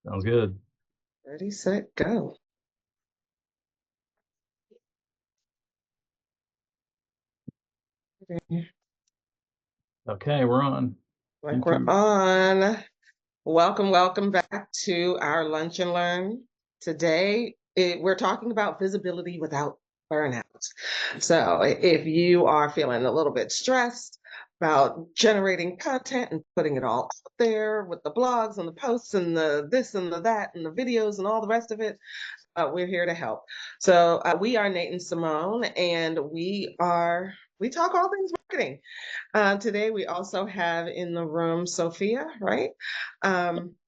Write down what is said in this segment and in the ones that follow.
Sounds good. Ready, set, go. Okay, we're on. Like Thank we're you. on. Welcome back to our Lunch and Learn. Today, we're talking about visibility without burnout. So, if you are feeling a little bit stressed about generating content and putting it all out there with the blogs and the posts and the this and the that and the videos and all the rest of it, we're here to help. So we are Nate and Simone, and we talk all things marketing. Today we also have in the room Sophia, right?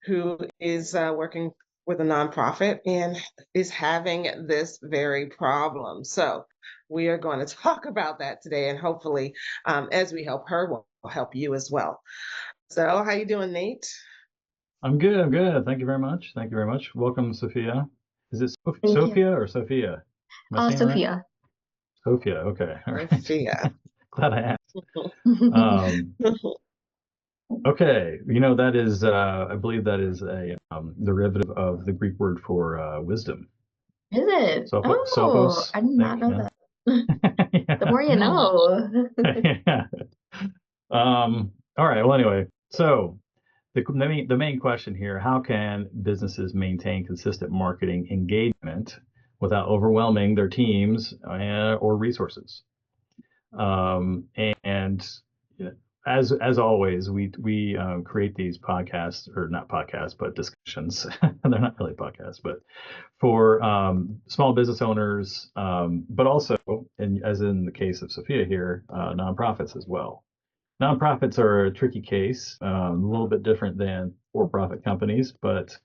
Who is working with a nonprofit and is having this very problem. So we are going to talk about that today, and hopefully, as we help her, we'll help you as well. So, how you doing, Nate? I'm good. I'm good. Thank you very much. Thank you very much. Welcome, Sophia. Is it Thank you. Sophia or Sophia? Am I saying it right? Sophia. Sophia. Okay. All right. Sophia. Glad I asked. Um, okay. That is, I believe that is a derivative of the Greek word for wisdom. Is it? Oh, Sophos, I did I think. not know Yeah. that. The more you know. Yeah. All right. Well, anyway, so the main question here, how can businesses maintain consistent marketing engagement without overwhelming their teams or resources? And you know, as always, we create these podcasts, or not podcasts, but discussions. They're not really podcasts, but for small business owners, but also, as in the case of Sophia here, nonprofits as well. Nonprofits are a tricky case, a little bit different than for-profit companies, but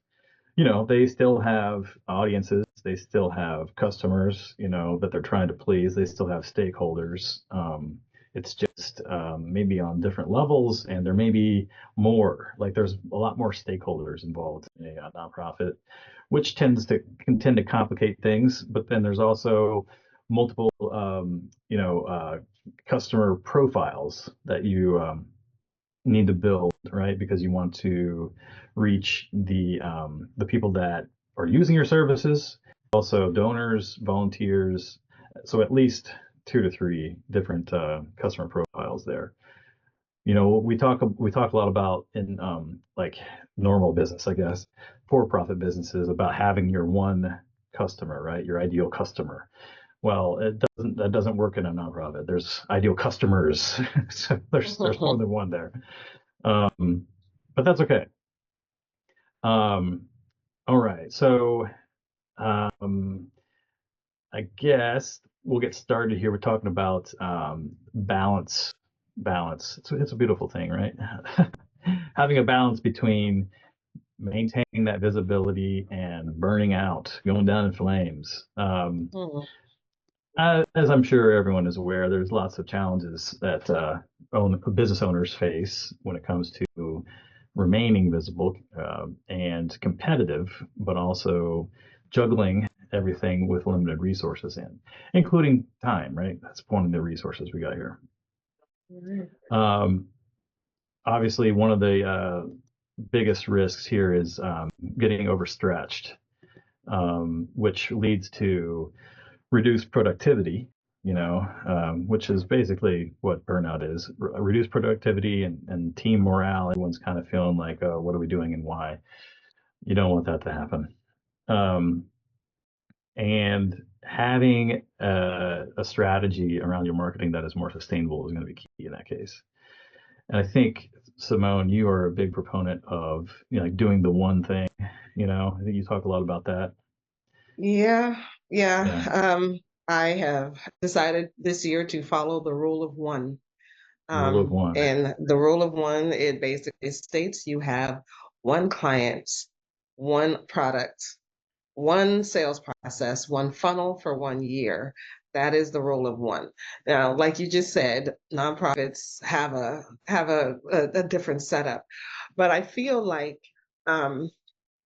they still have audiences, they still have customers, that they're trying to please, they still have stakeholders. It's just maybe on different levels, and there may be more. Like there's a lot more stakeholders involved in a nonprofit, which can tend to complicate things. But then there's also multiple, customer profiles that you need to build, right? Because you want to reach the people that are using your services, also donors, volunteers. So at least two to three different customer profiles there. We talk a lot about in like normal business, I guess, for-profit businesses, about having your one customer, right? Your ideal customer. Well, that doesn't work in a nonprofit. There's ideal customers, so there's more than one there. Um, but that's okay. Um, all right, so um, I guess we'll get started here. We're talking about balance. Balance. It's a beautiful thing, right? Having a balance between maintaining that visibility and burning out, going down in flames. As I'm sure everyone is aware, there's lots of challenges that business owners face when it comes to remaining visible and competitive, but also juggling everything with limited resources including time, right? That's one of the resources we got here. Um, Obviously, one of the biggest risks here is getting overstretched, which leads to reduced productivity, which is basically what burnout is. Reduced productivity and team morale. Everyone's kind of feeling like, oh, what are we doing and why? You don't want that to happen. Um, and having a strategy around your marketing that is more sustainable is going to be key in that case. And I think, Simone, you are a big proponent of like doing the one thing. I think you talk a lot about that. Yeah, Yeah, yeah. I have decided this year to follow the rule of one. rule of one. And the rule of one, it basically states you have one client, one product, one sales process, one funnel for 1 year. That is the rule of one. Now, like you just said, nonprofits have a different setup, but I feel like um,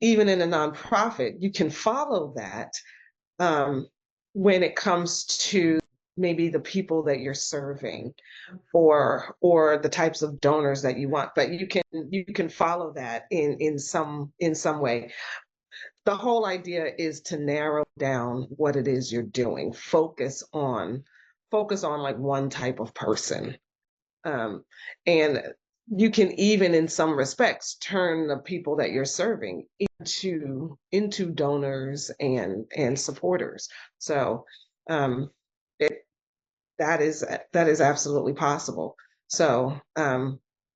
even in a nonprofit, you can follow that um, when it comes to maybe the people that you're serving, or the types of donors that you want, but you can follow that in some way. The whole idea is to narrow down what it is you're doing. Focus on like one type of person. And you can even, in some respects, turn the people that you're serving into donors and supporters. So it that is absolutely possible. So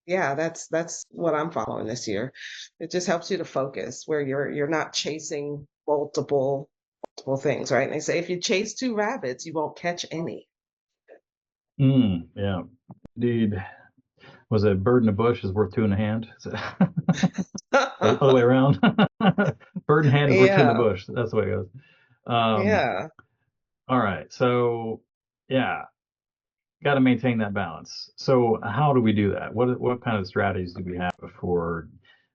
yeah, that's what I'm following this year. It just helps you to focus where you're not chasing multiple things, right? And they say if you chase two rabbits, you won't catch any. Yeah, indeed. Was it bird in a bush is worth two in a hand? Other way around. Bird in hand is worth two in the Yeah, bush. That's the way it goes. Um, yeah. all right. So yeah, got to maintain that balance. So how do we do that? What kind of strategies do we have for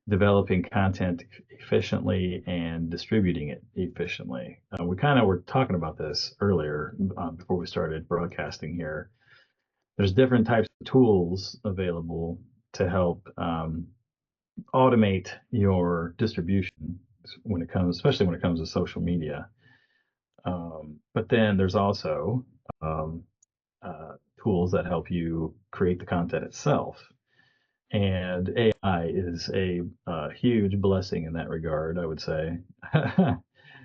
developing content efficiently and distributing it efficiently? We kind of were talking about this earlier before we started broadcasting here. There's different types of tools available to help automate your distribution especially when it comes to social media. But then there's also um, tools that help you create the content itself. And AI is a huge blessing in that regard, I would say.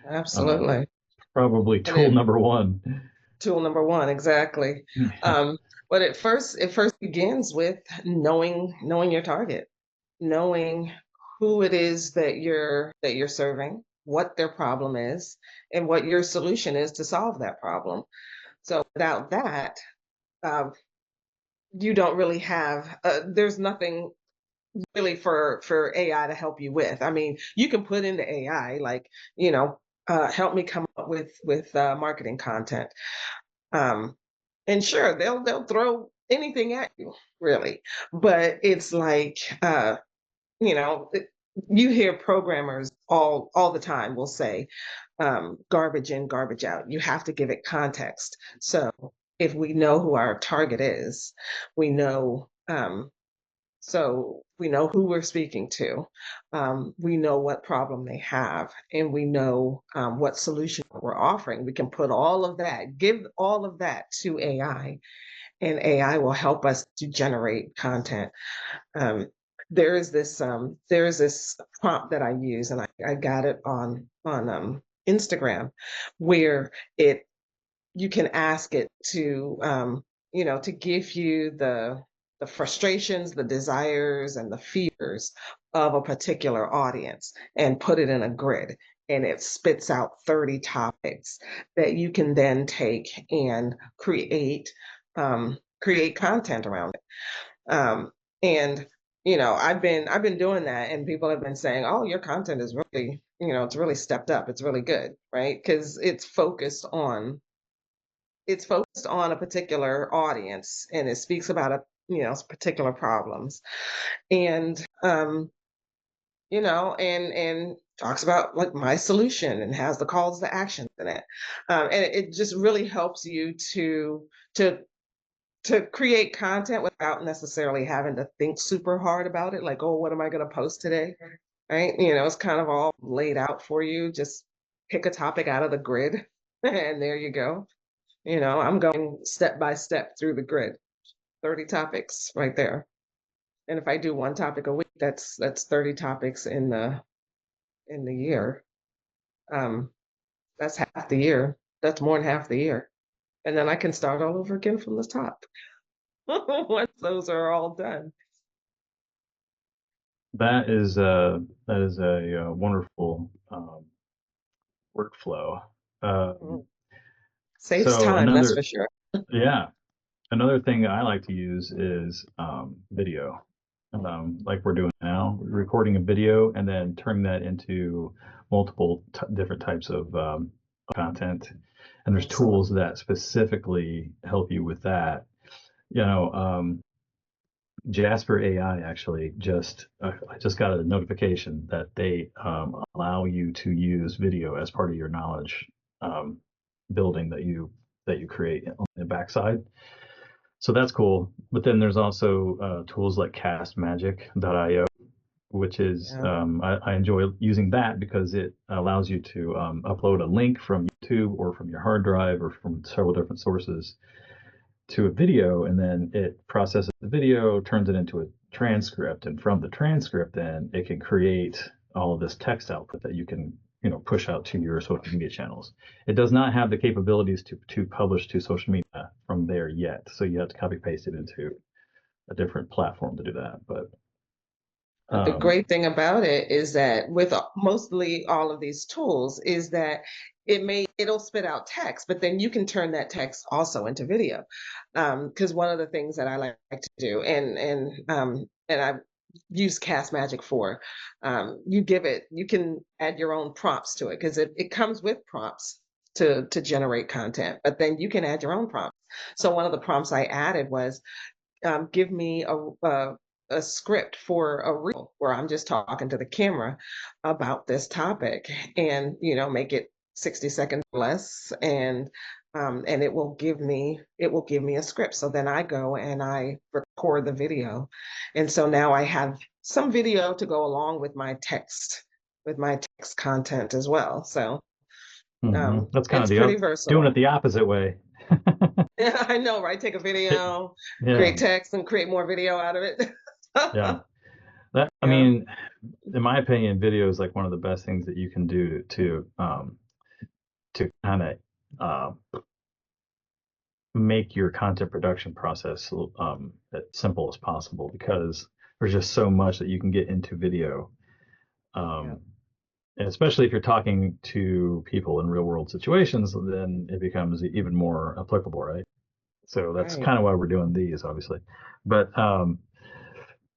Absolutely. Probably And tool number one. tool number one, exactly. Um, but it first begins with knowing your target, knowing who it is that you're serving, what their problem is, and what your solution is to solve that problem. So without that, uh, you don't really have. There's nothing really for AI to help you with. I mean, you can put into AI like, help me come up with marketing content. Um, and sure, they'll throw anything at you, really. But it's like, you know, it- you hear programmers all the time will say, garbage in, garbage out. You have to give it context. So if we know who our target is, we know. So we know who we're speaking to. We know what problem they have, and we know what solution we're offering. We can put all of that, give all of that to AI, and AI will help us to generate content. Um, there is this prompt that I use, and I got it on Instagram, where it you can ask it to to give you the frustrations, the desires, and the fears of a particular audience, and put it in a grid, and it spits out 30 topics that you can then take and create content around it. And I've been doing that, and people have been saying, "Oh, your content is really, it's really stepped up. It's really good," right? Because it's focused on a particular audience, and it speaks about particular problems, and and talks about like my solution, and has the calls to action in it. And it just really helps you to create content without necessarily having to think super hard about it, like, oh, what am I going to post today, right? It's kind of all laid out for you. Just pick a topic out of the grid and there you go. I'm going step by step through the grid, 30 topics right there. And if I do one topic a week, that's 30 topics in the year. That's half the year. That's more than half the year. And then I can start all over again from the top once those are all done. That is a wonderful workflow. Mm. Saves So time, that's for sure. yeah, another thing that I like to use is video, like we're doing now, recording a video and then turning that into multiple different types of content. And there's Excellent. tools that specifically help you with that. You know, Jasper AI actually I just got a notification that they allow you to use video as part of your knowledge building that you that you create on the backside. So that's cool. But then there's also tools like castmagic.io, which is I enjoy using that because it allows you to upload a link from YouTube or from your hard drive or from several different sources to a video, and then it processes the video, turns it into a transcript, and from the transcript, then it can create all of this text output that you can push out to your social media channels. It does not have the capabilities to publish to social media from there yet, so you have to copy paste it into a different platform to do that. But the great thing about it is that with mostly all of these tools is that it'll spit out text, but then you can turn that text also into video. Because one of the things that I like to do, and I've used Castmagic for, you can add your own prompts to it because it comes with prompts to generate content, but then you can add your own prompts. So one of the prompts I added was, give me a script for a reel where I'm just talking to the camera about this topic, and make it 60 seconds or less, and it will give me a script. So then I go and I record the video, and so now I have some video to go along with my text content as well. So that's kind it's of pretty versatile. doing it the opposite way. Yeah, I know, right? Take a video, Yeah. create text, and create more video out of it. Yeah. I mean, in my opinion, video is like one of the best things that you can do to kind of make your content production process as simple as possible, because there's just so much that you can get into video. And especially if you're talking to people in real world situations, then it becomes even more applicable, right? So that's kind of why we're doing these, obviously. But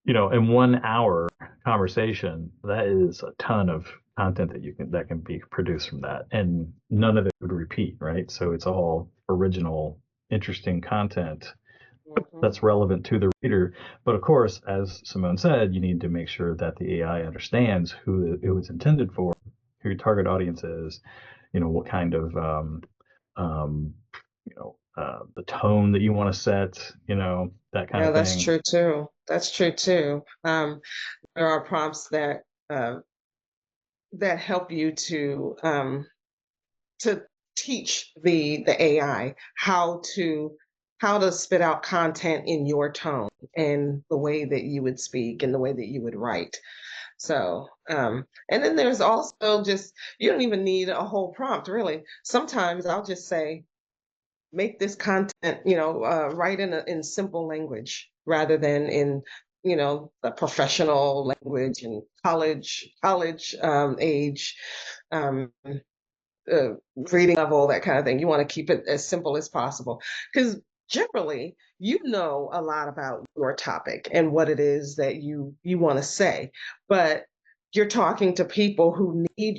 in 1 hour conversation, that is a ton of content that can be produced from that, and none of it would repeat, right? So it's all original, interesting content that's relevant to the reader. But of course, as Simone said, you need to make sure that the AI understands who it's intended for, who your target audience is, what kind of the tone that you want to set, that kind of thing. That's true too. That's true too. There are prompts that help you to teach the AI how to spit out content in your tone and the way that you would speak and the way that you would write. So, and then there's also just, you don't even need a whole prompt, really. Sometimes I'll just say, make this content, write in simple language rather than in, the professional language and college age, reading level, that kind of thing. You want to keep it as simple as possible, because generally you know a lot about your topic and what it is that you want to say, but you're talking to people who need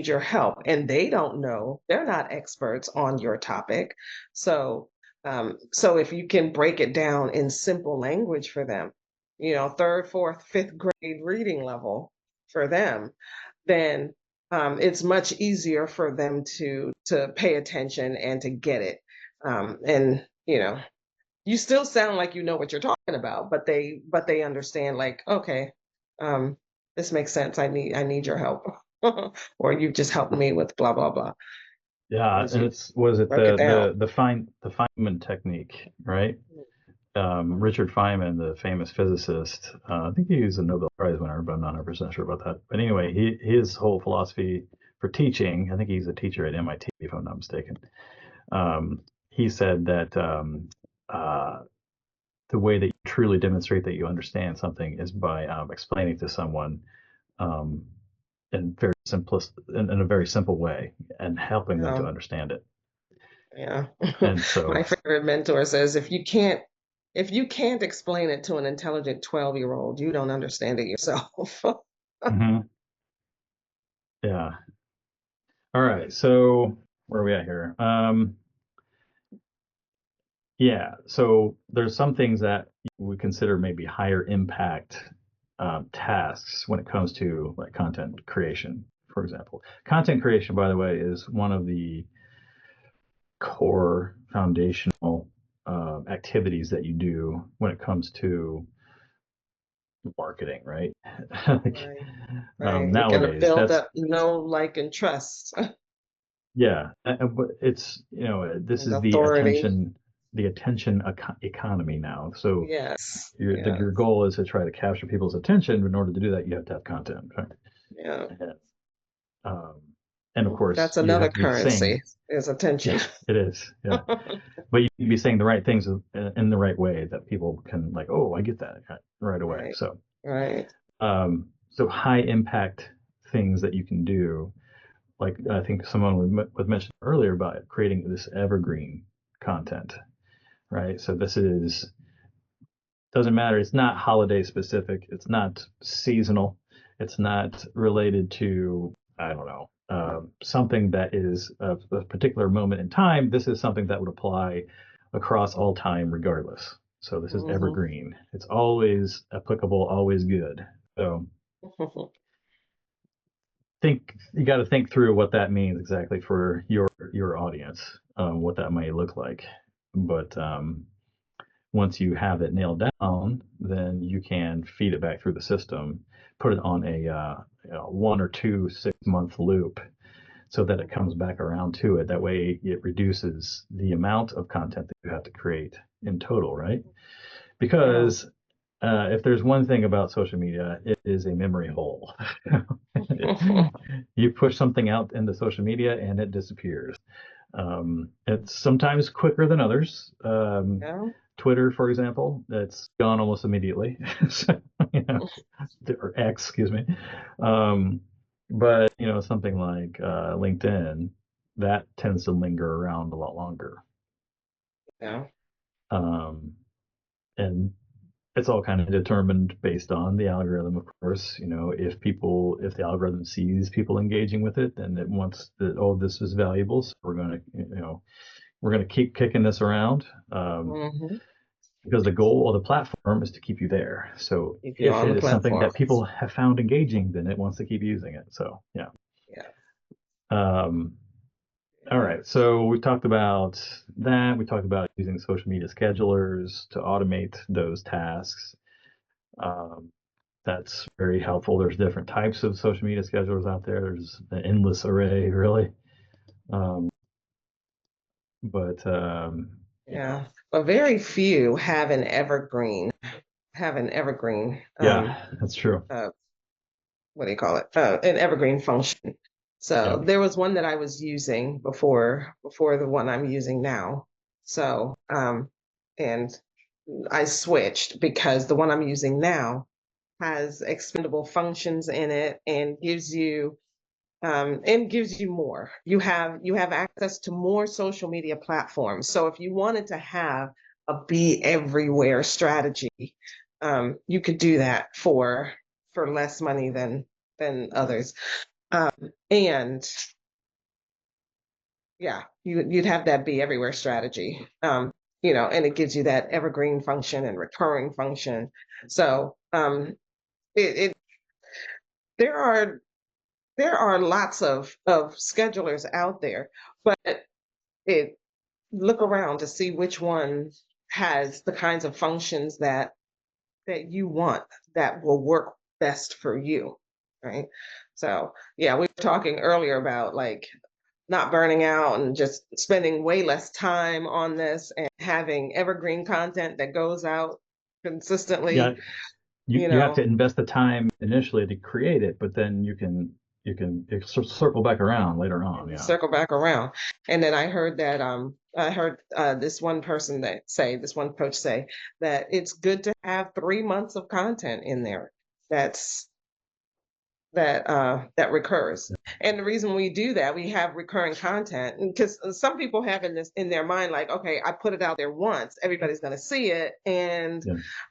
your help, and they don't know, they're not experts on your topic. So if you can break it down in simple language for them, third, fourth, fifth grade reading level for them, then it's much easier for them to pay attention and to get it. And you still sound like you know what you're talking about, but they understand, like, okay, this makes sense. I need your help, or you just helped me with blah blah blah. Yeah, and the Feynman technique, right? Richard Feynman, the famous physicist, I think he was a Nobel Prize winner, but I'm not 100% sure about that. But anyway, his whole philosophy for teaching, I think he's a teacher at MIT, if I'm not mistaken. He said that the way that you truly demonstrate that you understand something is by explaining to someone in a very simple way, and helping them to understand it. Yeah. And so my favorite mentor says, if you can't explain it to an intelligent 12-year-old, you don't understand it yourself. Yeah. All right. So where are we at here? Yeah. So there's some things that we consider maybe higher impact tasks when it comes to like content creation, for example. Content creation, by the way, is one of the core foundational activities that you do when it comes to marketing, right? Like, Right. You're gonna nowadays, build that's up know, like, and trust yeah, but it's this and is authority. the attention economy now. So Yes. your Yes. goal is to try to capture people's attention. In order to do that, you have to have content, right? Yeah. And, um, and of course, That's you another have to be saying, currency is attention. yeah, it is, yeah. But you can be saying the right things in the right way that people can like, oh, I get that right away. Right. So, Right. so high impact things that you can do, like I think someone was mentioned earlier about creating this evergreen content, right? So this is doesn't matter. It's not holiday specific. It's not seasonal. It's not related to, I don't know, something that is a particular moment in time. This is something that would apply across all time, regardless. So this is Hmm. evergreen. It's always applicable, always good. So you got to think through what that means exactly for your audience, what that might look like. But once you have it nailed down, then you can feed it back through the system, put it on a 1 or 2 6-month loop so that it comes back around to it. That way it reduces the amount of content that you have to create in total, right? Because if there's one thing about social media, it is a memory hole. You push something out into social media and it disappears. It's sometimes quicker than others. Yeah. Twitter, for example, it's gone almost immediately. So, or X, excuse me. Um, but something like LinkedIn, that tends to linger around a lot longer. Yeah. Um, and it's all kind of determined based on the algorithm, of course. If the algorithm sees people engaging with it, then it wants that, oh, this is valuable, so we're gonna keep kicking this around. Hmm. Because the goal of the platform is to keep you there. So Keep you if on it the is something platform. that people have found engaging, then it wants to keep using it. So yeah. Yeah. Um, all right. So we talked about that. We talked about using social media schedulers to automate those tasks. Um, that's very helpful. There's different types of social media schedulers out there. There's an endless array, really. Um, but Yeah. But very few have an evergreen. Yeah, that's true. What do you call it? An evergreen function. Yeah. So there was one that I was using before the one I'm using now. So and I switched because the one I'm using now has expendable functions in it and gives you more. You have access to more social media platforms. So if you wanted to have a be everywhere strategy, you could do that for less money than others. Um, and yeah, you'd have that be everywhere strategy. And it gives you that evergreen function and recurring function. So it there are there are lots of schedulers out there, but it look around to see which one has the kinds of functions that you want that will work best for you, right? So yeah, we were talking earlier about like not burning out and just spending way less time on this and having evergreen content that goes out Yeah, consistently, you you have to know, invest the time initially to create it, but then you can circle back around later on. Yeah. circle back around. And then I heard this one person this one coach say that it's good to have 3 months of content in there that's that recurs. And the reason we do that, we have recurring content because some people have in their mind like, okay, I put it out there once, everybody's going to see it, and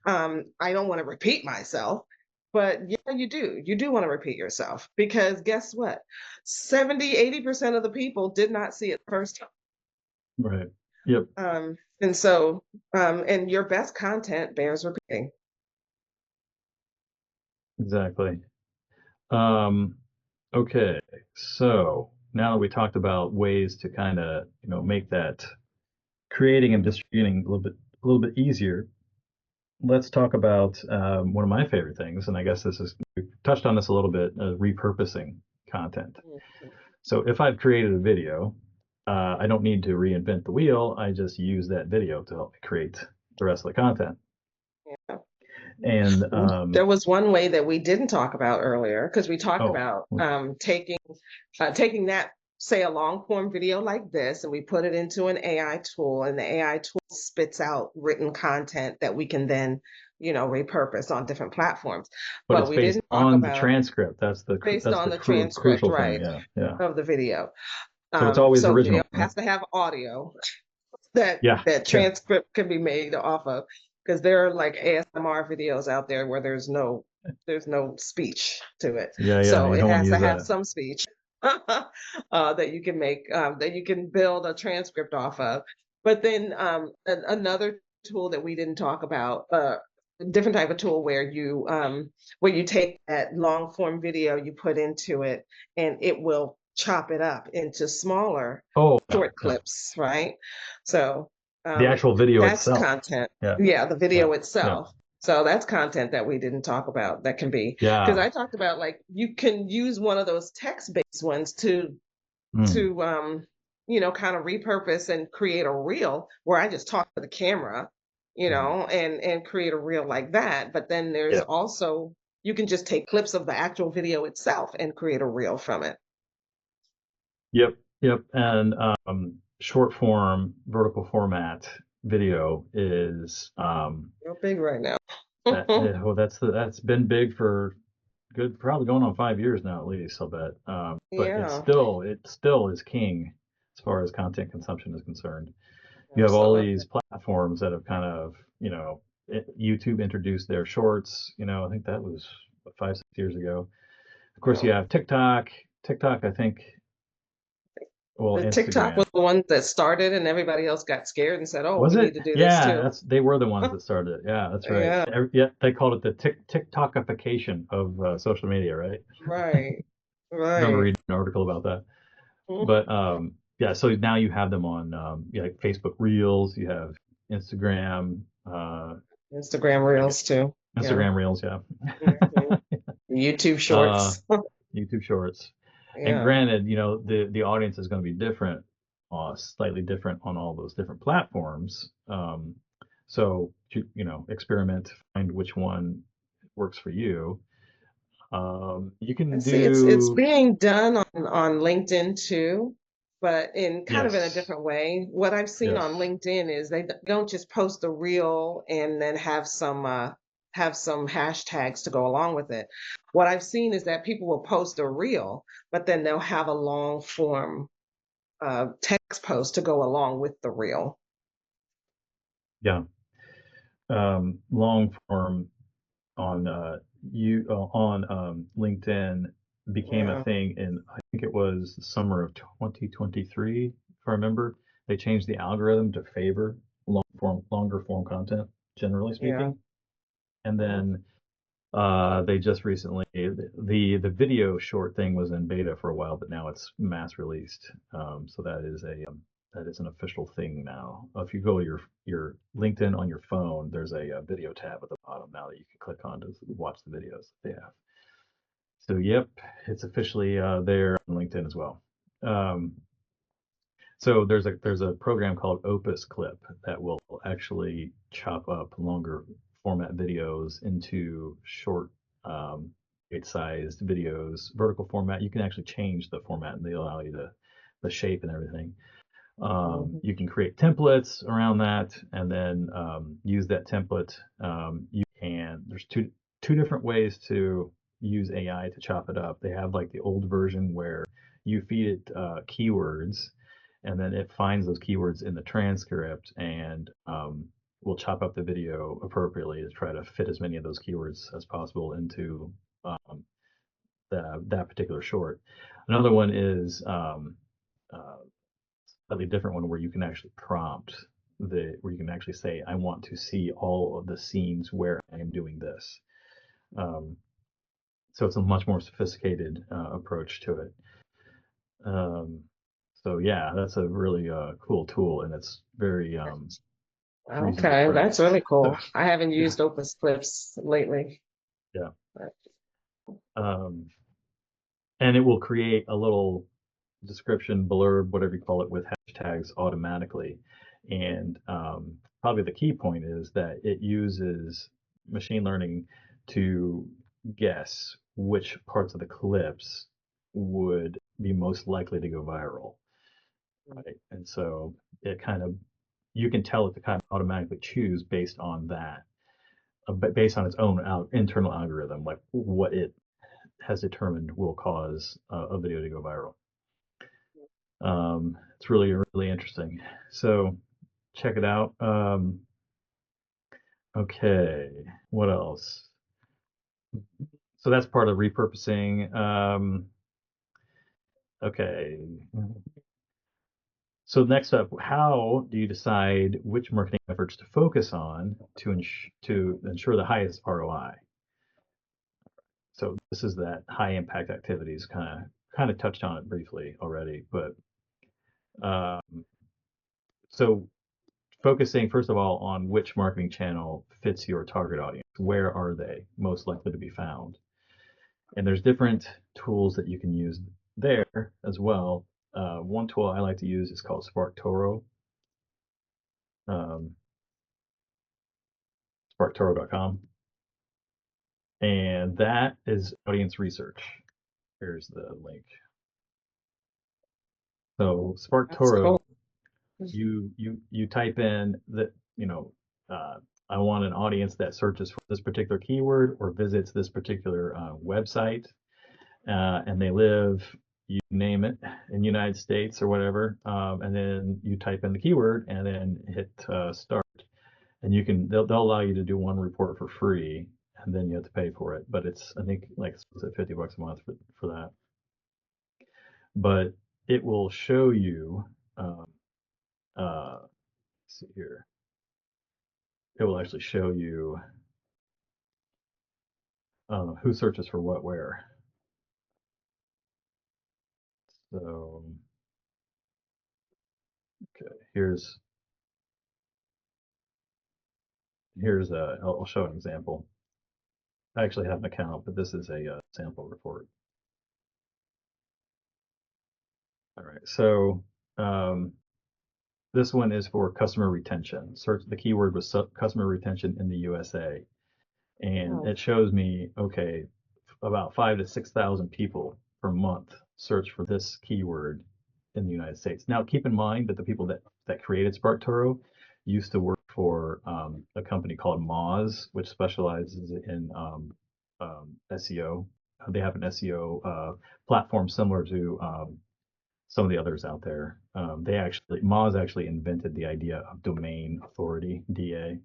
Yeah. I don't want to repeat myself. But yeah, you do want to repeat yourself because guess what, 70-80% of the people did not see it first time. Right. Yep. And so and your best content bears repeating. Exactly. Okay. So now that we talked about ways to kind of, make that creating and distributing a little bit easier, let's talk about one of my favorite things, and I guess we touched on this a little bit, repurposing content. So if I've created a video, I don't need to reinvent the wheel. I just use that video to help me create the rest of the content. Yeah. And there was one way that we didn't talk about earlier, because we talked about taking that, say, a long form video like this, and we put it into an AI tool, and the AI tool spits out written content that we can then, repurpose on different platforms. But it's we based didn't talk on about the transcript. That's the transcript, crucial right, thing. Yeah. of the video. So it's always original. Video has to have audio that transcript can be made off of, because there are like ASMR videos out there where there's no speech to it. So it has to have some speech that you can make, that you can build a transcript off of. But then another tool that we didn't talk about, a different type of tool where you take that long form video, you put into it, and it will chop it up into smaller short clips, right? So the actual video that's itself. Content. Yeah, the video itself. Yeah. So that's content that we didn't talk about that can be, because I talked about, like, you can use one of those text-based ones to kind of repurpose and create a reel where I just talk to the camera, and create a reel like that. But then there's also, you can just take clips of the actual video itself and create a reel from it. Yep. And short form vertical format video is real big right now. That's been big for probably going on 5 years now at least, I'll bet. But it still is king as far as content consumption is concerned. You have all these platforms that have kind of, YouTube introduced their shorts, I think that was 5-6 years ago. Of course, you have TikTok, I think. Well, TikTok was the one that started, and everybody else got scared and said, "Oh, we need to do this too." Yeah, they were the ones that started it. Yeah, that's right. Yeah, they called it the TikTokification of social media, right? Right. I remember reading an article about that. But so now you have them on like Facebook Reels. You have Instagram. Instagram Reels too. Instagram Reels, yeah. YouTube Shorts. YouTube Shorts. And granted, the audience is going to be different, slightly different on all those different platforms. So experiment, find which one works for you. You can it's being done on LinkedIn too, but in kind of in a different way. What I've seen on LinkedIn is they don't just post a reel and then have some hashtags to go along with it. What I've seen is that people will post a reel, but then they'll have a long form text post to go along with the reel. Yeah. Long form on LinkedIn became a thing in, I think it was the summer of 2023, if I remember. They changed the algorithm to favor longer form content, generally speaking. And then they just recently, the video short thing was in beta for a while, but now it's mass released. So that is an official thing now. If you go to your LinkedIn on your phone, there's a video tab at the bottom now that you can click on to watch the videos that they have. So yep, it's officially there on LinkedIn as well. So there's a program called Opus Clip that will actually chop up longer format videos into short, bite-sized videos, vertical format. You can actually change the format, and they allow you the shape and everything. You can create templates around that, and then use that template. There's two different ways to use AI to chop it up. They have like the old version where you feed it keywords, and then it finds those keywords in the transcript and will chop up the video appropriately to try to fit as many of those keywords as possible into that particular short. Another one is slightly different one where you can actually prompt where you can actually say, I want to see all of the scenes where I am doing this. So it's a much more sophisticated approach to it. Um, so yeah, that's a really cool tool, and it's very reasonably Okay, that's priced. really So cool. I haven't yeah, used Opus Clips lately. yeah. But Um, and it will create a little description, blurb, whatever you call it, with hashtags automatically. And probably the key point is that it uses machine learning to guess which parts of the clips would be most likely to go viral, right? And so it kind of, you can tell it to kind of automatically choose based on that, based on its own internal algorithm, like what it has determined will cause a video to go viral. It's really, really interesting. So check it out. Okay, what else? So that's part of repurposing. Okay. So next up, how do you decide which marketing efforts to focus on to ensure the highest ROI? So this is that high impact activities, kind of touched on it briefly already, but um, so focusing first of all on which marketing channel fits your target audience. Where are they most likely to be found? And there's different tools that you can use there as well. One tool I like to use is called SparkToro, um, sparktoro.com. And that is audience research. Here's the link. So that's SparkToro, cool. you type in that, uh, I want an audience that searches for this particular keyword or visits this particular website, and they live, you name it, in the United States or whatever, and then you type in the keyword and then hit start, and they'll allow you to do one report for free, and then you have to pay for it. But it's, I think, like, it's at $50 a month for that. But it will show you. Um, let's see here. It will actually show you who searches for what where. So okay, here's I'll show an example. I actually have an account, but this is a sample report. All right, so um, this one is for customer retention. Search, the keyword was customer retention in the USA, and Oh, it shows me, okay, about 5,000 to 6,000 people per month search for this keyword in the United States. Now, keep in mind that the people that created SparkToro used to work for a company called Moz, which specializes in SEO. They have an SEO platform similar to some of the others out there. Moz actually invented the idea of domain authority, DA.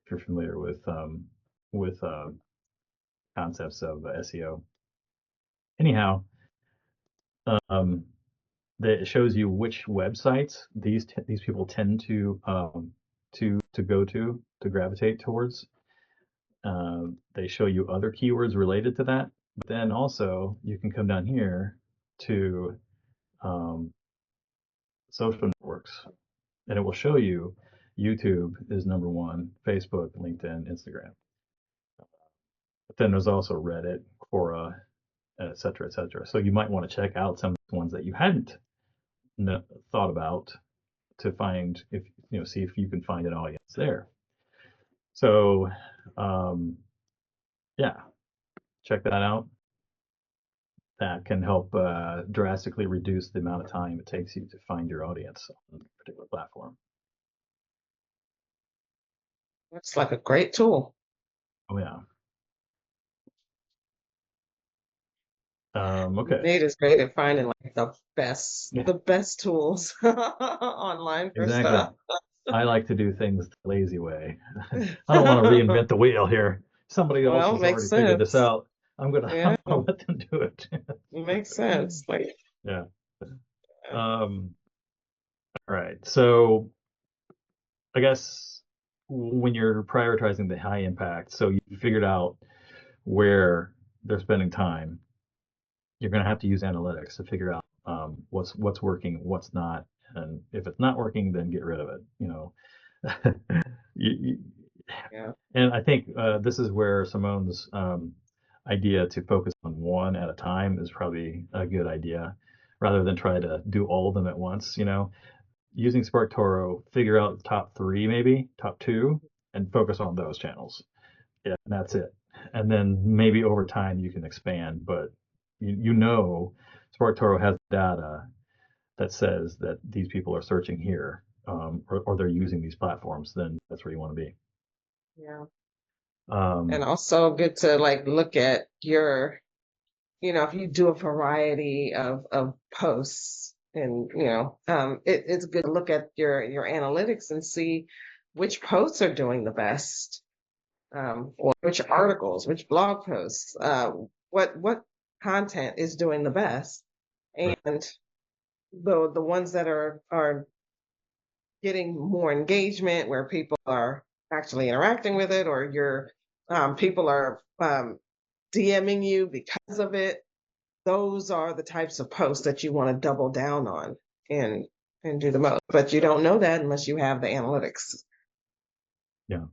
If you're familiar with concepts of SEO. Anyhow, um, that shows you which websites these people tend to go to gravitate towards. They show you other keywords related to that, but then also you can come down here to um, social networks, and it will show you YouTube is number one, Facebook, LinkedIn, Instagram. But then there's also Reddit, Quora, et cetera, et cetera. So you might want to check out some of the ones that you hadn't thought about to find, if see if you can find an audience there. So yeah, check that out. That can help drastically reduce the amount of time it takes you to find your audience on a particular platform. that's like a great tool. Oh yeah. Okay. Nate is great at finding like Yeah, the best tools online for exactly. stuff. I like to do things the lazy way. I don't want to reinvent the wheel here. Somebody else Well, has makes already figured this sense. out. I'm gonna Yeah, I'm gonna let them do it. makes sense. Like, Yeah. All right. So I guess when you're prioritizing the high impact, so you figured out where they're spending time, you're going to have to use analytics to figure out what's working, what's not, and if it's not working, then get rid of it. You, you, Yeah. and I think this is where Simone's idea to focus on one at a time is probably a good idea, rather than try to do all of them at once. Using SparkToro, figure out the top three, maybe top two, and focus on those channels. Yeah, and that's it. And then maybe over time you can expand, but SparkToro has data that says that these people are searching here, or they're using these platforms, then that's where you want to be. Yeah. And Um, also good to look at your, if you do a variety of posts and, it's good to look at your analytics and see which posts are doing the best, or which articles, which blog posts, what content is doing the best. right. And the ones that are getting more engagement, where people are actually interacting with it, or your people are DMing you because of it, those are the types of posts that you want to double down on and do the most. But you don't know that unless you have the analytics. Yeah.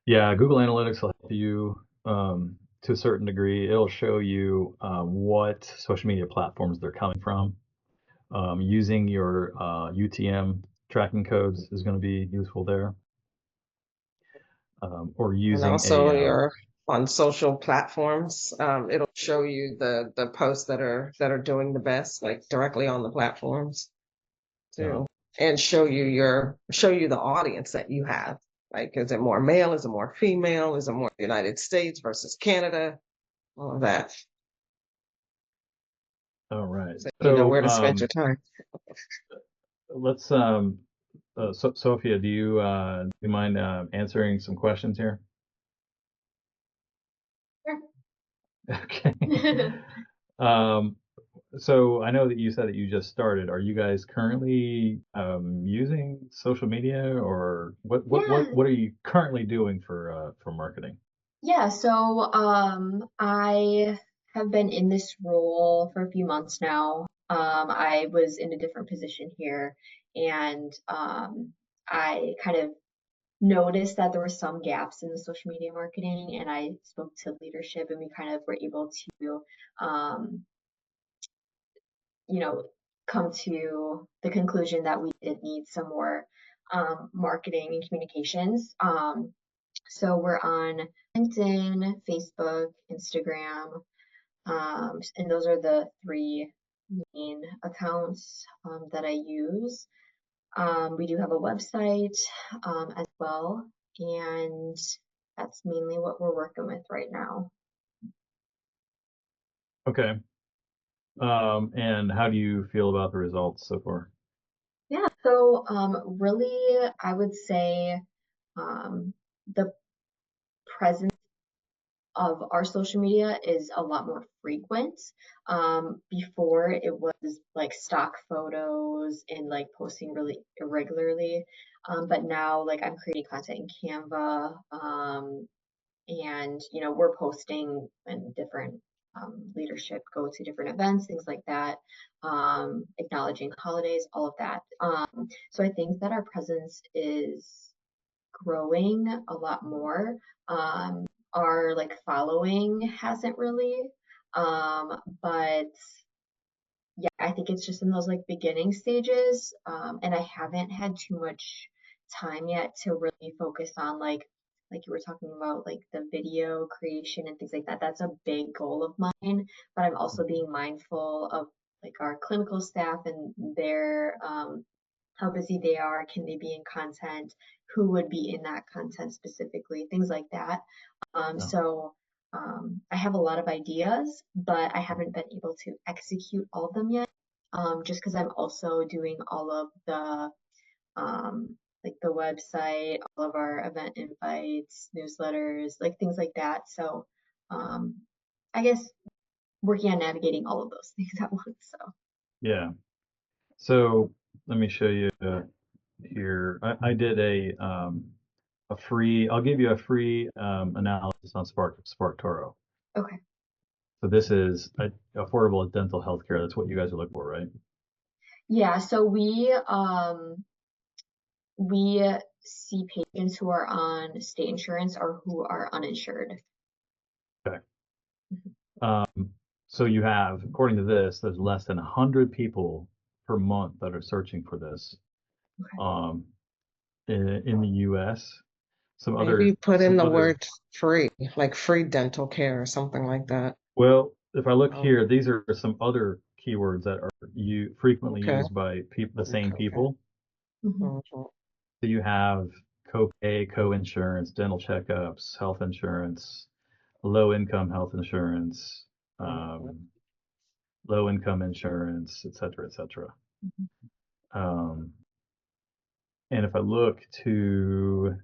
Yeah, Google Analytics will help you to a certain degree. It'll show you what social media platforms they're coming from. Using your UTM tracking codes is going to be useful there. Or And using also a your on social platforms, it'll show you the posts that are doing the best, like directly on the platforms too, and show you the audience that you have. Like, is it more male? Is it more female? Is it more United States versus Canada? All of that. all right. So you know So where to spend your time. let's Sophia, do you mind answering some questions here? Okay. Um, so I know that you said that you just started. Are you guys currently using social media, or what are you currently doing for marketing? Yeah, so I have been in this role for a few months now. I was in a different position here, and I kind of noticed that there were some gaps in the social media marketing, and I spoke to leadership, and we kind of were able to, um, you know, come to the conclusion that we did need some more marketing and communications. So we're on LinkedIn, Facebook, Instagram, and those are the three main accounts that I use. We do have a website as well, and that's mainly what we're working with right now. Okay. And how do you feel about the results so far? Yeah, so really, I would say the presence of our social media is a lot more frequent. Before it was like stock photos and like posting really irregularly. But now like I'm creating content in Canva, and we're posting when different leadership go to different events, things like that, acknowledging holidays, all of that. So I think that our presence is growing a lot more. Our like following hasn't really, but yeah, I think it's just in those like beginning stages, and I haven't had too much time yet to really focus on like you were talking about like the video creation and things like that. That's a big goal of mine, but I'm also being mindful of like our clinical staff and their how busy they are, can they be in content, who would be in that content specifically, things like that. Oh, So I have a lot of ideas, but I haven't been able to execute all of them yet, just because I'm also doing all of the like the website, all of our event invites, newsletters, like things like that. So um, I guess working on navigating all of those things at once. So yeah. So let me show you here. I did a free. I'll give you a free analysis on SparkToro. okay. So this is affordable dental health care. That's what you guys are looking for, right? Yeah, so we see patients who are on state insurance or who are uninsured. Okay. So you have, according to this, there's less than 100 people per month that are searching for this Okay. in the U.S. Maybe put in Some the other. word free, like free dental care or something like that. Well, if I look Um, here, these are some other keywords that are frequently okay. used by the same Okay. people. Mhm. Mhm. So you have copay, co-insurance, dental checkups, health insurance, low-income health insurance, Mhm. um, low-income insurance, et cetera, et cetera. Mhm. Um, and if I look to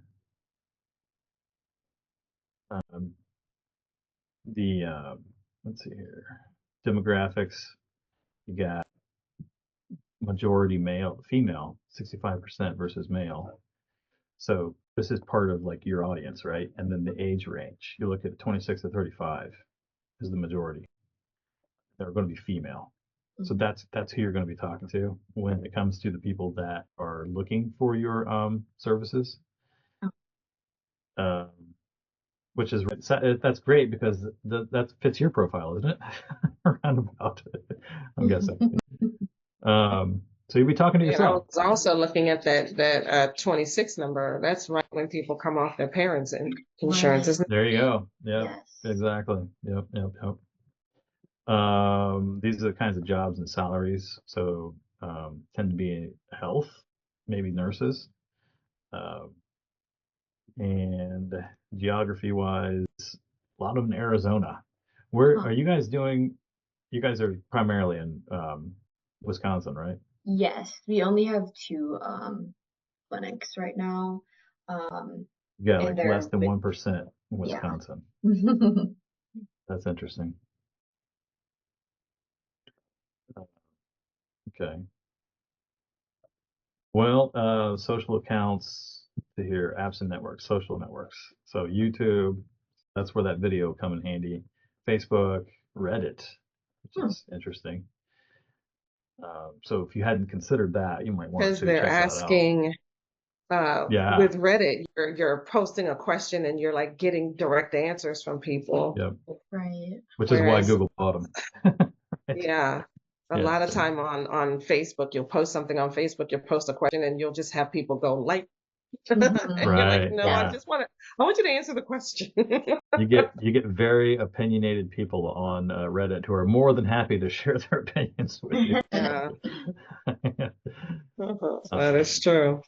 um, the let's see here, demographics, you got majority male, female, 65% versus male. So this is part of like your audience, right? And then the age range. You look at 26 to 35 is the majority. They're going to be female. So Mhm. that's who you're going to be talking to when it comes to the people that are looking for your services. Oh. Um, which is that's great because that fits your profile, isn't it? Roundabout, I'm guessing. So you'll be talking to And I yourself. was also looking at that 26 number. That's right when people come off their parents' insurance, Right. isn't There you go. Yep, Yes. exactly. Yep, yep, yep. These are the kinds of jobs and salaries. So tend to be health, maybe nurses, um, and geography wise, a lot of them in Arizona. Where Huh. are you guys doing? You guys are primarily in Wisconsin, right? Yes, we only have two clinics right now. Um, Yeah, and like less they're than with, 1% in yeah. Wisconsin. That's interesting. Okay. Well, social accounts to here, apps and networks, social networks. So YouTube, that's where that video will come in handy. Facebook, Reddit, which Hmm. is interesting. So if you hadn't considered that, you might want because to they're check that out. asking Yeah. with Reddit, you're posting a question and you're like getting direct answers from people. Yep. Right. Which is why Whereas, Google bought them. Right. yeah, a Yeah. lot of time on Facebook, you'll post something on Facebook, you'll post a question, and you'll just have people go like, Mhm. and you're like, Right. no, Yeah. Yeah. I want you to answer the question. You get very opinionated people on Reddit who are more than happy to share their opinions with you. Yeah, that Um, is true.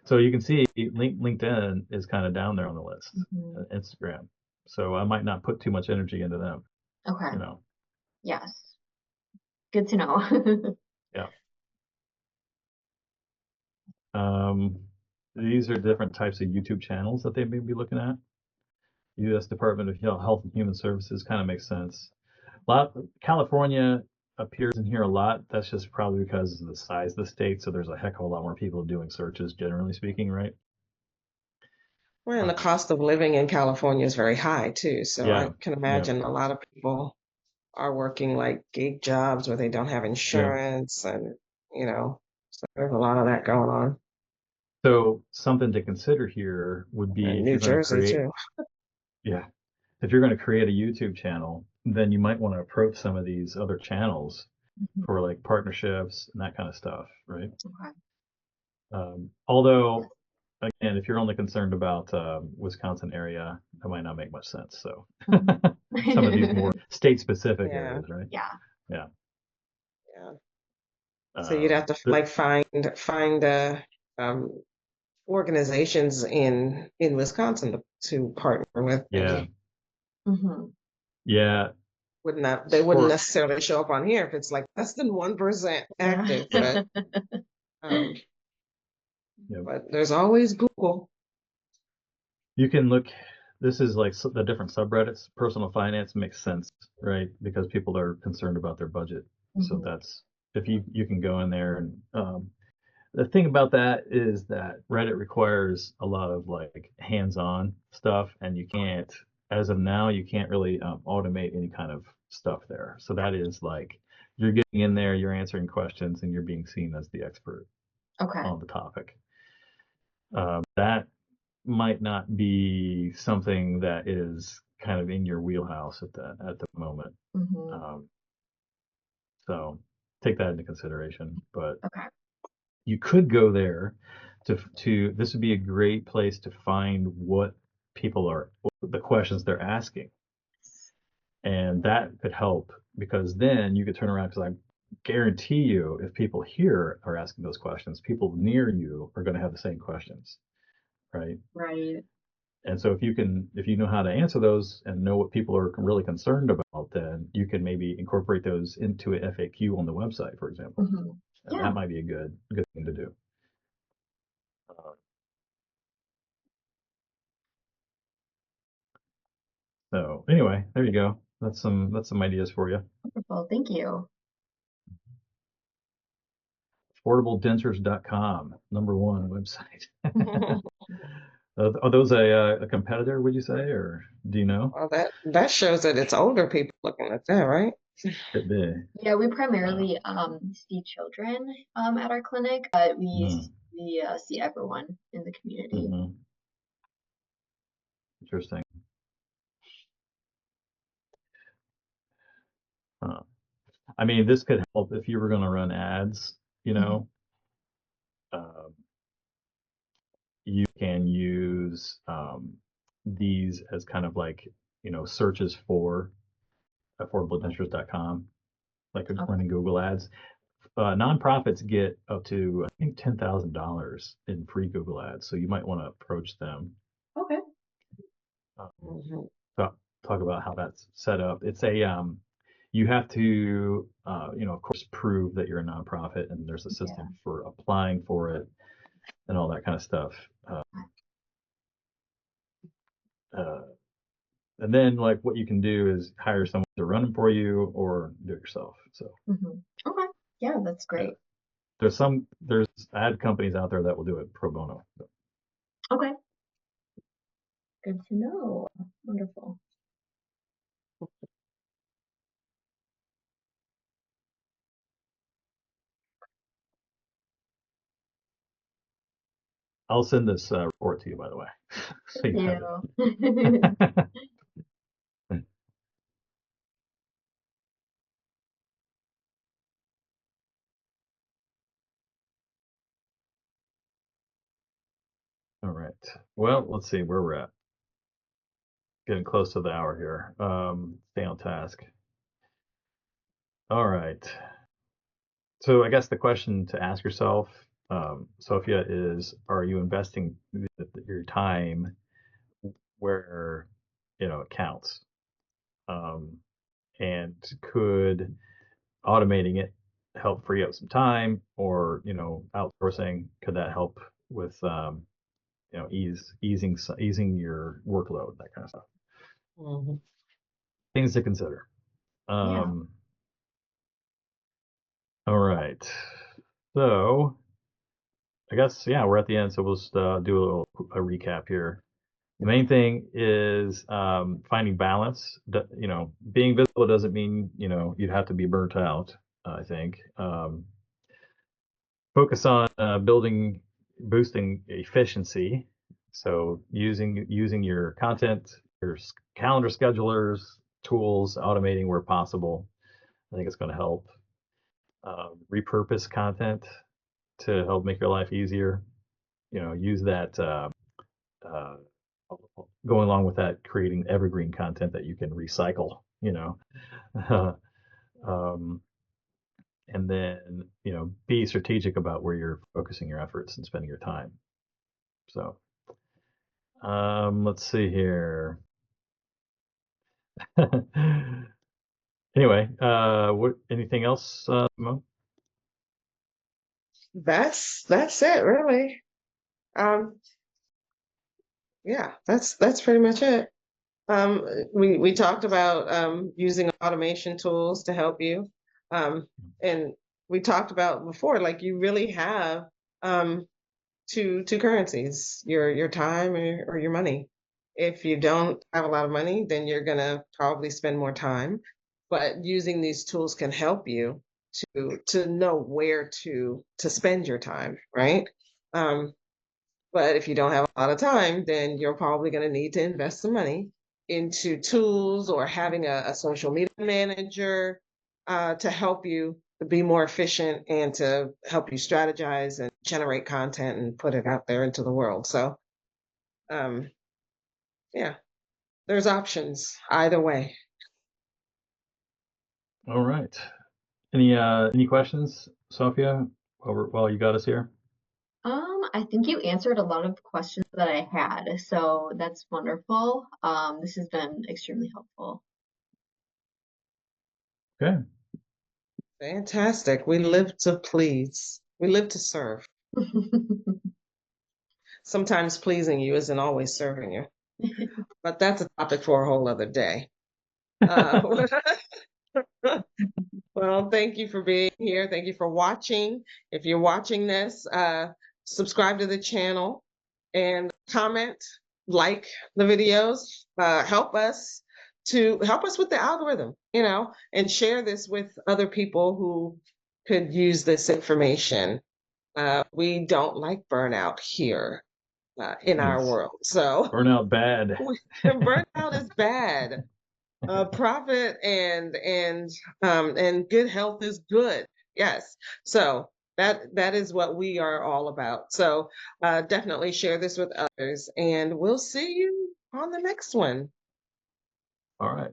so you can see LinkedIn is kind of down there on the list, Mhm. Instagram. So I might not put too much energy into them, Okay. you know. Yes. Good to know. Yeah. Um, these are different types of YouTube channels that they may be looking at. U.S. Department of Health and Human Services kind of makes sense. California appears in here a lot. That's just probably because of the size of the state. So there's a heck of a lot more people doing searches, generally speaking, right? Well, and the cost of living in California is very high too. So I Yeah, can yeah, imagine a lot of people are working like gig jobs where they don't have yeah. insurance and, so there's a lot of that going on So something to consider here would be in if New you're going to Jersey create, too. yeah, if you're going to create a YouTube channel, then you might want to approach some of these other channels Mhm. for like partnerships and that kind of stuff, right? Okay. Although, again, if you're only concerned about Wisconsin area, that might not make much sense. So Mhm. some of these more state-specific Yeah, areas, right? Yeah. Yeah. yeah. So you'd have to But like find um, organizations in Wisconsin to partner with, yeah, maybe. Mhm. yeah, They wouldn't for necessarily show up on here if it's like less than 1% Yeah. active, yeah, um, yeah. but there's always Google. You can look. This is like the different subreddits. Personal finance makes sense, right? Because people are concerned about their budget. So Mhm. that's if you can go in there and the thing about that is that Reddit requires a lot of like hands-on stuff, and you can't as of now, you can't really automate any kind of stuff there. So that is like you're getting in there, you're answering questions, and you're being seen as the expert Okay. on the topic. That might not be something that is kind of in your wheelhouse at the moment. Mm-hmm. So take that into consideration. But Okay. you could go there to this would be a great place to find what people are the questions they're asking, and that could help because then you could turn around because I guarantee you if people here are asking those questions, people near you are going to have the same questions, right? Right. And so if you know how to answer those and know what people are really concerned about, then you can maybe incorporate those into an FAQ on the website, for example. Mm-hmm. And Yeah. that might be a good thing to do. So anyway, there you go. That's some ideas for you. Wonderful. Thank you. AffordableDentures.com, #1 website. Are those a competitor, would you say, or do you know? Well, that shows that it's older people looking at that, right? Could be. Yeah, we primarily see children at our clinic, but we see everyone in the community. Mm-hmm. Interesting. I mean, this could help if you were going to run ads, you know. Um, you can use these as kind of like, searches for affordabledentures.com, like Okay. running Google ads. Nonprofits get up to, I think, $10,000 in free Google ads. So you might want to approach them. Okay. Talk about how that's set up. It's you have to, of course, prove that you're a nonprofit, and there's a system for applying for it and all that kind of stuff. And then, like, what you can do is hire someone to run them for you, or do it yourself. So, Okay. Yeah, that's great. there's ad companies out there that will do it pro bono. Okay. Good to know. Wonderful. I'll send this report to you, by the way, so Thank you have you. it. All right. Well, let's see where we're at. Getting close to the hour here. Stay on task. All right. So I guess the question to ask yourself, Sophia, is: are you investing your time where it counts? And could automating it help free up some time, or outsourcing, could that help with easing your workload, that kind of stuff? Things to consider. Yeah. All right. So I guess, yeah, we're at the end, so we'll just do a recap here. The main thing is finding balance. Being visible doesn't mean you'd have to be burnt out. I think focus on boosting efficiency. So using your content, your calendar schedulers, tools, automating where possible. I think it's going to help. Repurpose content to help make your life easier. Use that. Going along with that, creating evergreen content that you can recycle. um, and then be strategic about where you're focusing your efforts and spending your time. So let's see here. Anyway, anything else, Simone? That's it, really. Yeah, that's pretty much it. We talked about using automation tools to help you. And we talked about before, like you really have two currencies, your time or your money. If you don't have a lot of money, then you're going to probably spend more time. But using these tools can help you to know where to spend your time, right? Um, but if you don't have a lot of time, then you're probably going to need to invest some money into tools or having a social media manager to help you to be more efficient and to help you strategize and generate content and put it out there into the world. So, um, yeah, there's options either way. All right. Any questions, Sophia, while you got us here? I think you answered a lot of questions that I had, so that's wonderful. This has been extremely helpful. Okay. Fantastic. We live to please. We live to serve. Sometimes pleasing you isn't always serving you, but that's a topic for a whole other day. Uh, well, thank you for being here. Thank you for watching. If you're watching this, subscribe to the channel and comment, like the videos. Help us with the algorithm, and share this with other people who could use this information. We don't like burnout here in our Yes. world. So Burnout bad. burnout is bad. Profit and good health is good. Yes. So that is what we are all about. So definitely share this with others, and we'll see you on the next one. All right.